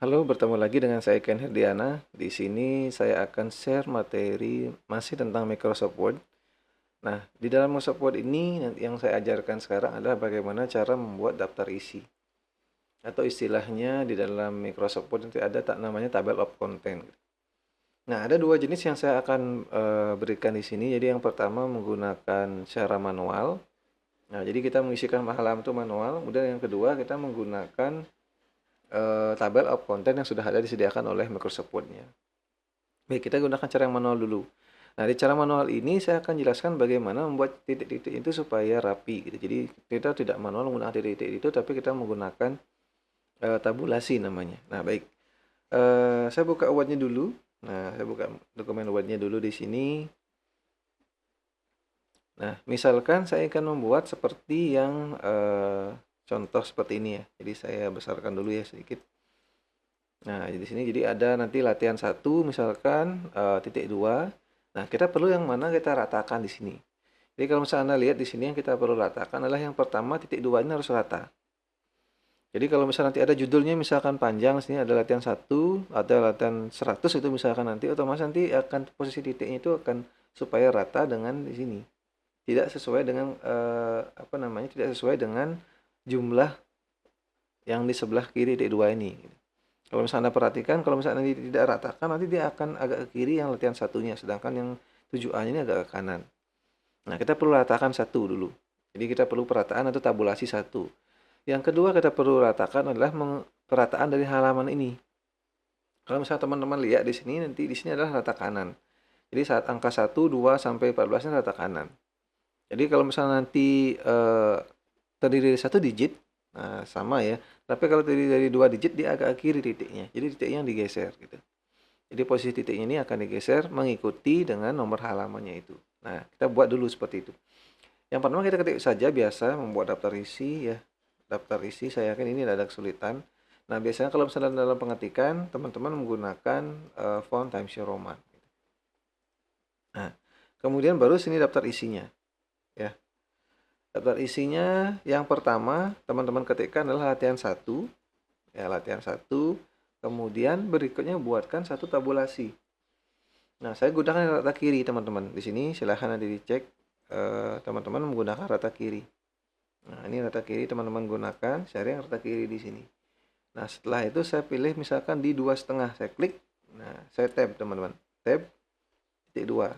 Halo, bertemu lagi dengan saya Ken Herdiana. Di sini saya akan share materi masih tentang Microsoft Word. Nah, di dalam Microsoft Word ini yang saya ajarkan sekarang adalah bagaimana cara membuat daftar isi. Atau istilahnya di dalam Microsoft Word nanti ada tak namanya table of content. Nah, ada dua jenis yang saya akan berikan di sini. Jadi yang pertama menggunakan secara manual. Nah, jadi kita mengisikan halaman itu manual. Kemudian yang kedua kita menggunakan tabel of content yang sudah ada disediakan oleh Microsoft Word-nya. Baik, kita gunakan cara yang manual dulu. Nah, di cara manual ini saya akan jelaskan bagaimana membuat titik-titik itu supaya rapi gitu. Jadi kita tidak manual menggunakan titik-titik itu, tapi kita menggunakan tabulasi namanya. Nah, baik. Saya buka Word-nya dulu. Nah, saya buka dokumen Word-nya dulu di sini. Nah, misalkan saya akan membuat seperti yang contoh seperti ini ya. Jadi saya besarkan dulu ya sedikit. Nah, di sini jadi ada nanti latihan satu misalkan titik 2. Nah, kita perlu yang mana kita ratakan di sini. Jadi kalau misalnya Anda lihat di sini yang kita perlu ratakan adalah yang pertama titik 2 ini harus rata. Jadi kalau misalnya nanti ada judulnya misalkan panjang, sini ada latihan satu, ada latihan 100 itu misalkan nanti otomatis nanti akan posisi titiknya itu akan supaya rata dengan di sini. Tidak sesuai dengan apa namanya? Tidak sesuai dengan jumlah yang di sebelah kiri titik 2 ini. Kalau misalnya Anda perhatikan, kalau misalnya nanti tidak ratakan, nanti dia akan agak ke kiri yang latihan satunya, sedangkan yang 7A ini agak ke kanan. Nah, kita perlu ratakan satu dulu. Jadi kita perlu perataan atau tabulasi satu. Yang kedua kita perlu ratakan adalah perataan dari halaman ini. Kalau misalnya teman-teman lihat di sini, nanti di sini adalah rata kanan. Jadi saat angka 1, 2, sampai 14 ini rata kanan. Jadi kalau misalnya nanti terdiri dari satu digit, nah sama ya. Tapi kalau terdiri dari dua digit, dia agak ke kiri titiknya. Jadi titiknya yang digeser gitu. Jadi posisi titiknya ini akan digeser mengikuti dengan nomor halamannya itu. Nah, kita buat dulu seperti itu. Yang pertama kita ketik saja biasa membuat daftar isi ya. Daftar isi saya yakin ini tidak ada kesulitan. Nah, biasanya kalau misalnya dalam pengetikan, teman-teman menggunakan font Times New Roman. Nah, kemudian baru sini daftar isinya ya. Daftar isinya yang pertama teman-teman ketikkan adalah latihan satu. Ya, latihan satu. Kemudian berikutnya buatkan satu tabulasi. Nah, saya gunakan rata kiri, teman-teman. Di sini silahkan nanti dicek teman-teman menggunakan rata kiri. Nah, ini rata kiri teman-teman gunakan, share yang rata kiri di sini. Nah, setelah itu saya pilih misalkan di 2,5, saya klik. Nah, saya tab, teman-teman. Tab titik 2.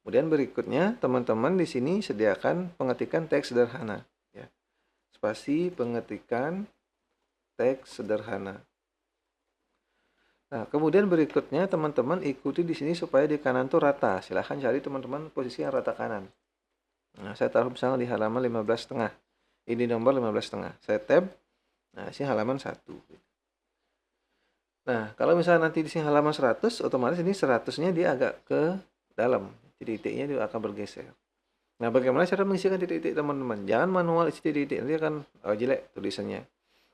Kemudian berikutnya, teman-teman di sini sediakan pengetikan teks sederhana, ya. Spasi pengetikan teks sederhana. Nah, kemudian berikutnya teman-teman ikuti di sini supaya di kanan tuh rata. Silahkan cari teman-teman posisi yang rata kanan. Nah, saya taruh misalnya di halaman 15,5. Ini nomor 15,5. Saya tab. Nah, sini halaman 1. Nah, kalau misalnya nanti di sini halaman 100, otomatis ini 100-nya dia agak ke dalam. Jadi titiknya dia akan bergeser. Nah, bagaimana cara mengisikan titik-titik teman-teman? Jangan manual isi titik-titik, nanti akan jelek tulisannya.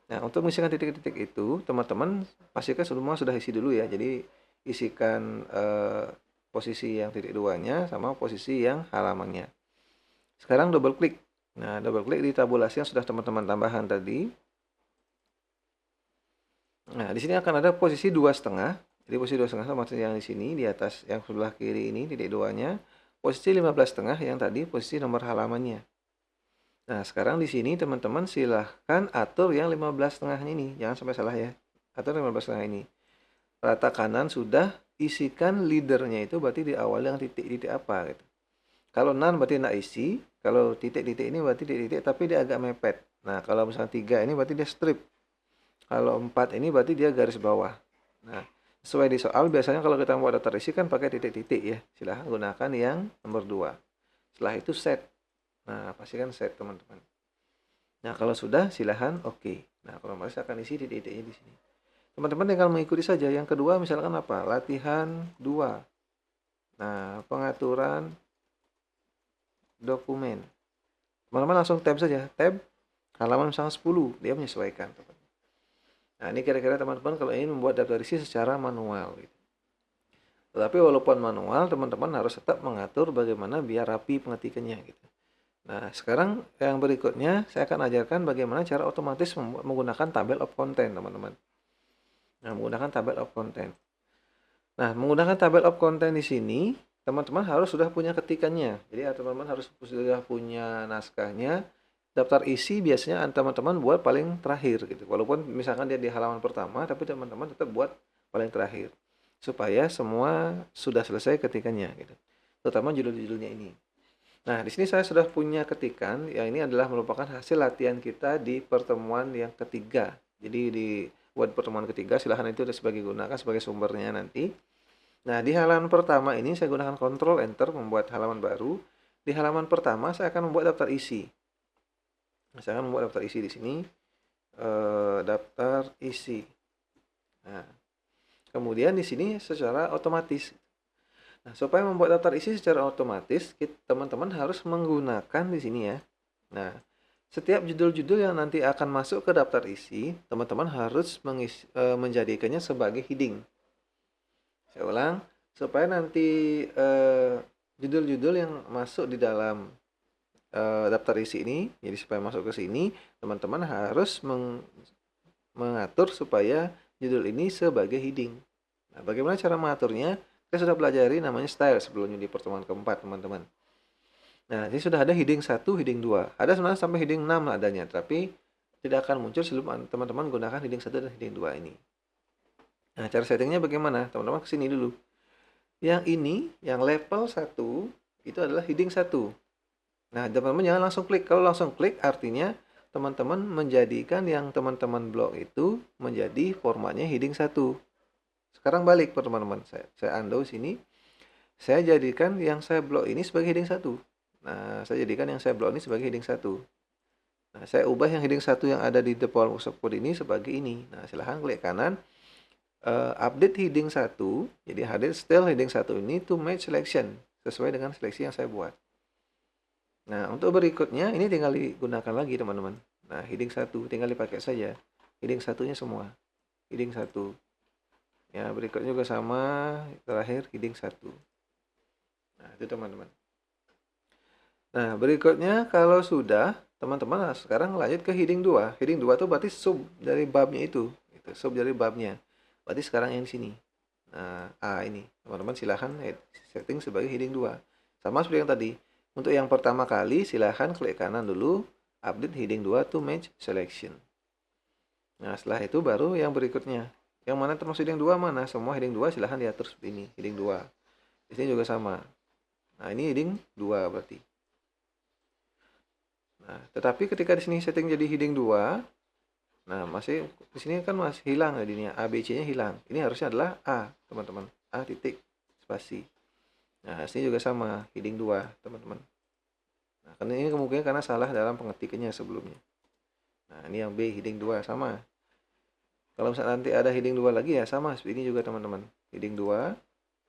Nah, untuk mengisikan titik-titik itu, teman-teman pastikan semua sudah isi dulu ya. Jadi, isikan posisi yang titik 2-nya sama posisi yang halamannya. Sekarang double klik. Nah, double klik di tabulasi yang sudah teman-teman tambahkan tadi. Nah, di sini akan ada posisi 2,5. Jadi posisi 2,5 sama yang di sini, di atas yang sebelah kiri ini, titik 2-nya. Posisi 15,5 yang tadi posisi nomor halamannya. Nah, sekarang di sini teman-teman silahkan atur yang 15,5 ini. Jangan sampai salah ya. Atur 15,5 ini. Rata kanan sudah, isikan leadernya itu berarti di awal yang titik-titik apa gitu. Kalau none berarti nak isi. Kalau titik-titik ini berarti titik-titik tapi dia agak mepet. Nah, kalau misalnya 3 ini berarti dia strip. Kalau 4 ini berarti dia garis bawah. Nah, sesuai di soal biasanya kalau kita mau daftar isi kan pakai titik-titik ya. Silahkan gunakan yang nomor 2. Setelah itu set. Nah, pastikan set teman-teman. Nah, kalau sudah silahkan oke. Nah, kalau masih akan isi titik-titiknya di sini. Teman-teman tinggal mengikuti saja. Yang kedua misalkan apa? Latihan 2. Nah, pengaturan dokumen. Teman-teman langsung tab saja. Tab halaman misalnya 10. Dia menyesuaikan. Nah, ini kira-kira teman-teman kalau ingin membuat daftar isi secara manual. Gitu. Tetapi walaupun manual, teman-teman harus tetap mengatur bagaimana biar rapi pengetikannya. Gitu. Nah, sekarang yang berikutnya saya akan ajarkan bagaimana cara otomatis menggunakan tabel of content, teman-teman. Nah, menggunakan tabel of content. Nah, menggunakan tabel of content di sini, teman-teman harus sudah punya ketikannya. Jadi, teman-teman harus sudah punya naskahnya. Daftar isi biasanya teman-teman buat paling terakhir gitu. Walaupun misalkan dia di halaman pertama, tapi teman-teman tetap buat paling terakhir. Supaya semua sudah selesai ketikannya gitu. Terutama judul-judulnya ini. Nah, di sini saya sudah punya ketikan, ya ini adalah merupakan hasil latihan kita di pertemuan yang ketiga. Jadi di buat pertemuan ketiga, silahkan itu sebagai gunakan sebagai sumbernya nanti. Nah, di halaman pertama ini saya gunakan Ctrl Enter membuat halaman baru. Di halaman pertama saya akan membuat daftar isi. Saya akan membuat daftar isi di sini, daftar isi. Nah, kemudian di sini secara otomatis. Nah, supaya membuat daftar isi secara otomatis, teman-teman harus menggunakan di sini ya. Nah, setiap judul-judul yang nanti akan masuk ke daftar isi, teman-teman harus menjadikannya sebagai heading. Saya ulang, supaya nanti judul-judul yang masuk di dalam daftar isi ini, jadi supaya masuk ke sini, teman-teman harus mengatur supaya judul ini sebagai heading. Nah, bagaimana cara mengaturnya? Kita sudah pelajari namanya style sebelumnya di pertemuan keempat, teman-teman. Nah, ini sudah ada heading 1, heading 2. Ada sebenarnya sampai heading 6 adanya, tapi tidak akan muncul sebelum teman-teman gunakan heading 1 dan heading 2 ini. Nah, cara settingnya bagaimana? Teman-teman ke sini dulu. Yang ini, yang level 1, itu adalah heading 1. Nah, teman-teman jangan langsung klik. Kalau langsung klik, artinya teman-teman menjadikan yang teman-teman blok itu menjadi formatnya heading 1. Sekarang balik teman-teman, saya undo sini. Saya jadikan yang saya blok ini sebagai heading 1. Nah, saya jadikan yang saya blok ini sebagai heading 1. Nah, saya ubah yang heading 1 yang ada di default workshop code ini sebagai ini. Nah, silahkan klik kanan, update heading 1. Jadi update style heading 1 ini to match selection, sesuai dengan seleksi yang saya buat. Nah, untuk berikutnya ini tinggal digunakan lagi teman-teman. Nah, heading 1 tinggal dipakai saja. Heading 1-nya semua. Heading 1. Ya, berikutnya juga sama, terakhir heading 1. Nah, itu teman-teman. Nah, berikutnya kalau sudah, teman-teman sekarang lanjut ke heading 2. Heading 2 itu berarti sub dari babnya itu. Sub dari babnya. Berarti sekarang yang di sini. Nah, ini. Teman-teman silahkan setting sebagai heading 2. Sama seperti yang tadi. Untuk yang pertama kali silahkan klik kanan dulu, update heading 2 to match selection. Nah, setelah itu baru yang berikutnya. Yang mana termasuk heading 2 mana? Semua heading 2 silahkan diatur seperti ini, heading 2. Di sini juga sama. Nah, ini heading 2 berarti. Nah, tetapi ketika di sini setting jadi heading 2, nah masih di sini kan masih hilang jadinya ABC-nya hilang. Ini harusnya adalah A, teman-teman. A titik spasi. Nah, sini juga sama, heading 2, teman-teman. Nah, karena ini kemungkinan karena salah dalam pengetikannya sebelumnya. Nah, ini yang B, heading 2 sama. Kalau misalnya nanti ada heading 2 lagi ya sama, ini juga teman-teman. Heading 2.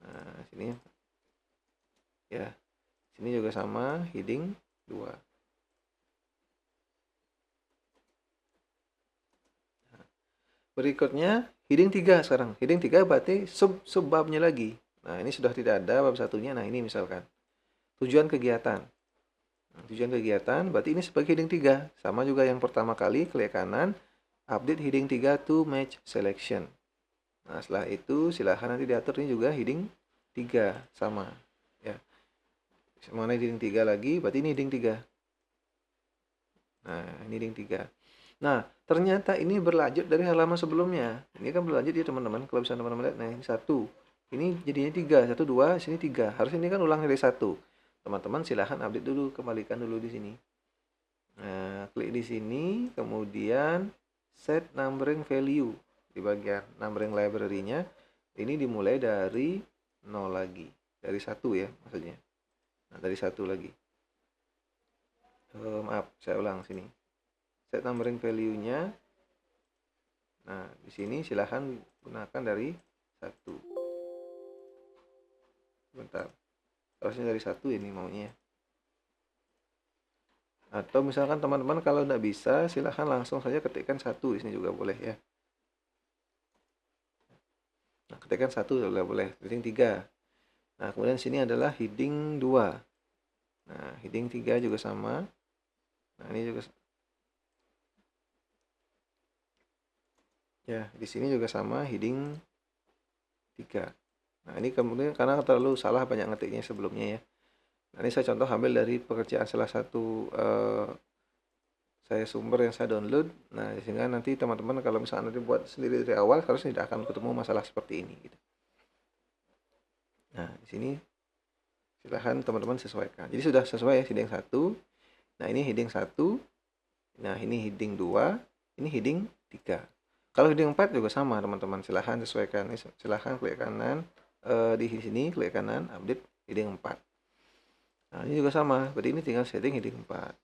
Nah, sini ya. Sini juga sama, heading 2. Berikutnya heading 3 sekarang. Heading 3 berarti subbabnya lagi. Nah, ini sudah tidak ada bab satunya. Nah, ini misalkan tujuan kegiatan. Nah, tujuan kegiatan berarti ini sebagai heading 3. Sama juga yang pertama kali, klik kanan, update heading 3 to match selection. Nah, setelah itu silahkan nanti diatur ini juga heading 3 sama ya. Mana heading 3 lagi, berarti ini heading 3. Nah, ini heading 3. Nah, ternyata ini berlanjut dari halaman sebelumnya. Ini kan berlanjut ya teman-teman. Kalau bisa teman-teman lihat, nah ini 1. Ini jadinya 3. 1, 2, sini 3. Harusnya ini kan ulang dari 1. Teman-teman silahkan update dulu, kembalikan dulu di sini. Nah, klik di sini, kemudian set numbering value. Di bagian numbering library-nya, ini dimulai dari 0 lagi. Dari 1 ya maksudnya. Nah, dari 1 lagi. Maaf, saya ulang sini. Set numbering value-nya. Nah, di sini silahkan gunakan dari 1. Bentar. Harusnya dari 1 ini maunya. Atau misalkan teman-teman kalau tidak bisa, silahkan langsung saja ketikkan 1 di sini juga boleh ya. Nah, ketikkan 1 juga boleh. Heading 3. Nah, kemudian sini adalah heading 2. Nah, heading 3 juga sama. Nah, ini juga ya, di sini juga sama heading 3. Nah, ini kemudian karena terlalu salah banyak ngetiknya sebelumnya ya. Nah, ini saya contoh ambil dari pekerjaan salah satu saya sumber yang saya download. Nah, sehingga nanti teman-teman kalau misalnya nanti buat sendiri dari awal harusnya tidak akan ketemu masalah seperti ini gitu. Nah, di sini silahkan teman-teman sesuaikan. Jadi sudah sesuai ya heading 1. Nah, ini heading 1. Nah, ini heading 2, ini heading 3. Kalau heading 4 juga sama, teman-teman. Silahkan sesuaikan. Silahkan klik kanan di sini, klik kanan, update heading 4. Nah, ini juga sama. Berarti ini tinggal setting heading 4.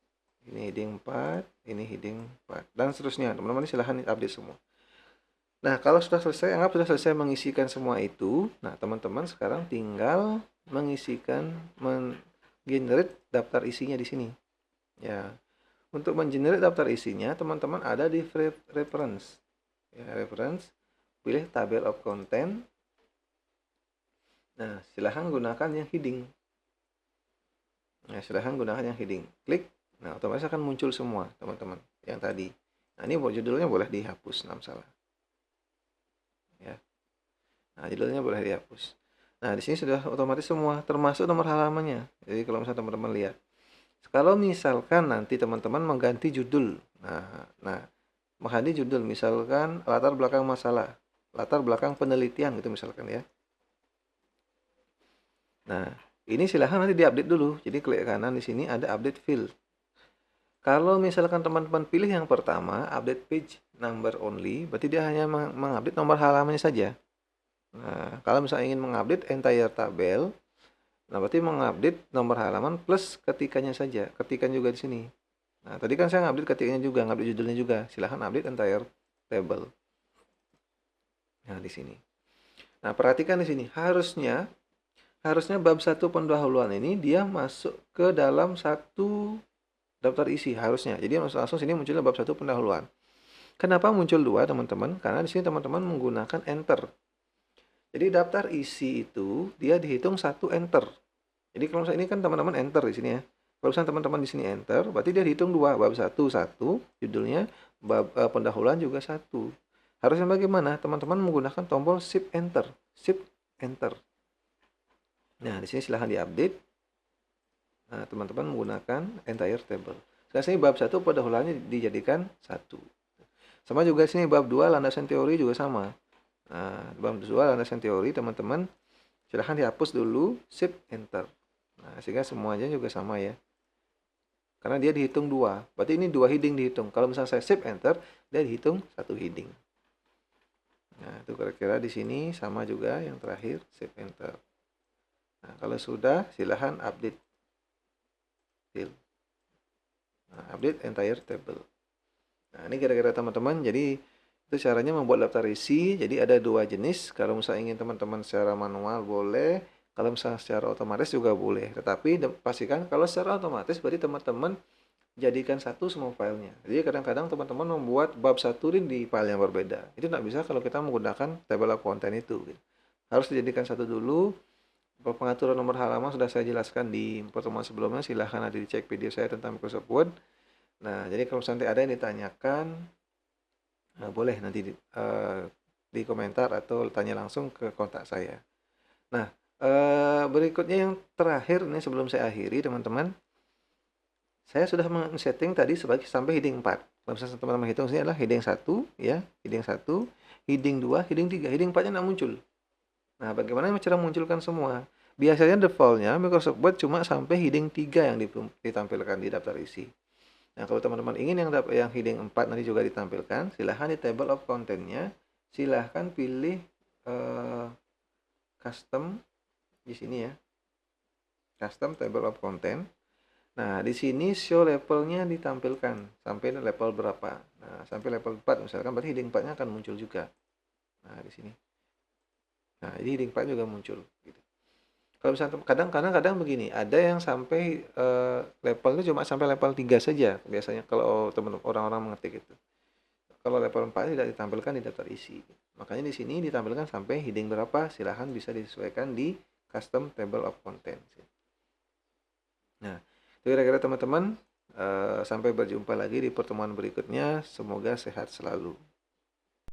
Ini heading 4, ini heading 4. Dan seterusnya. Teman-teman silahkan update semua. Nah, kalau sudah selesai, anggap sudah selesai mengisikan semua itu. Nah, teman-teman sekarang tinggal mengisikan, generate daftar isinya di sini. Ya, untuk mengenerate daftar isinya, teman-teman ada di reference. Ya, reference, pilih tabel of content. Nah, silahkan gunakan yang heading. Nah, silahkan gunakan yang heading. Klik. Nah, otomatis akan muncul semua, teman-teman, yang tadi. Nah, ini judulnya boleh dihapus, enam salah. Ya. Nah, judulnya boleh dihapus. Nah, di sini sudah otomatis semua, termasuk nomor halamannya. Jadi kalau misalnya teman-teman lihat, kalau misalkan nanti teman-teman mengganti judul, nah mengganti judul, misalkan latar belakang masalah, latar belakang penelitian gitu misalkan ya. Nah, ini silahkan nanti diupdate dulu. Jadi klik kanan di sini ada update field. Kalau misalkan teman-teman pilih yang pertama, update page number only, berarti dia hanya mengupdate nomor halamannya saja. Nah, kalau misalnya ingin mengupdate entire tabel, nah berarti mengupdate nomor halaman plus ketikannya saja. Ketikan juga di sini. Nah, tadi kan saya ngupdate ketikannya juga, ngupdate judulnya juga. Silahkan update entire table. Nah, di sini. Nah, perhatikan di sini. Harusnya bab 1 pendahuluan ini dia masuk ke dalam satu daftar isi harusnya. Jadi langsung sini munculnya bab 1 pendahuluan. Kenapa muncul 2, teman-teman? Karena di sini teman-teman menggunakan enter. Jadi daftar isi itu dia dihitung satu enter. Jadi kalau misalnya ini kan teman-teman enter di sini ya. Kalau misalnya teman-teman di sini enter, berarti dia dihitung 2, bab 1 judulnya, bab pendahuluan juga 1. Harusnya bagaimana? Teman-teman menggunakan tombol shift enter. Shift enter. Nah, di sini silahkan diupdate. Nah, teman-teman menggunakan entire table. Sekarang sini bab 1 pendahuluannya dijadikan 1. Sama juga sini bab 2 landasan teori juga sama. Nah, bab 2 landasan teori teman-teman silahkan dihapus dulu, shift enter. Nah, sehingga semuanya juga sama ya. Karena dia dihitung 2. Berarti ini 2 heading dihitung. Kalau misalnya saya shift enter, dia dihitung 1 heading. Nah, itu kira-kira di sini sama juga yang terakhir shift enter. Nah, kalau sudah silahkan update field. Nah, update entire table. Nah, ini kira-kira teman-teman. Jadi itu caranya membuat daftar isi. Jadi ada 2 jenis. Kalau misalnya ingin teman-teman secara manual boleh. Kalau misalnya secara otomatis juga boleh. Tetapi pastikan kalau secara otomatis berarti teman-teman jadikan satu semua filenya. Jadi kadang-kadang teman-teman membuat bab satu ini di file yang berbeda. Itu tidak bisa kalau kita menggunakan table of content itu. Harus dijadikan satu dulu. Pengaturan nomor halaman sudah saya jelaskan di pertemuan sebelumnya. Silahkan nanti dicek video saya tentang Microsoft Word. Nah, jadi kalau nanti ada yang ditanyakan, boleh nanti di komentar atau tanya langsung ke kontak saya. Nah, berikutnya yang terakhir nih sebelum saya akhiri teman-teman, saya sudah men-setting tadi sebagai sampai heading 4. Kalau misalnya teman-teman hitung sini adalah heading 1 ya, heading 1, heading 2, heading 3, heading 4-nya tidak muncul. Nah, bagaimana cara munculkan semua? Biasanya defaultnya Microsoft Word cuma sampai heading 3 yang ditampilkan di daftar isi. Nah, kalau teman-teman ingin yang heading 4 nanti juga ditampilkan, silahkan di table of content-nya, silahkan pilih custom di sini ya. Custom table of content. Nah, di sini show levelnya ditampilkan sampai level berapa. Nah, sampai level 4 misalkan berarti heading 4-nya akan muncul juga. Nah, di sini. Nah, jadi heading 4 juga muncul gitu. Kalau misalnya kadang-kadang begini, ada yang sampai levelnya cuma sampai level 3 saja biasanya kalau teman orang-orang mengetik itu. Kalau level 4 tidak ditampilkan di daftar isi. Makanya di sini ditampilkan sampai heading berapa, silahkan bisa disesuaikan di custom table of content. Nah, itu kira-kira teman-teman. Sampai berjumpa lagi di pertemuan berikutnya. Semoga sehat selalu.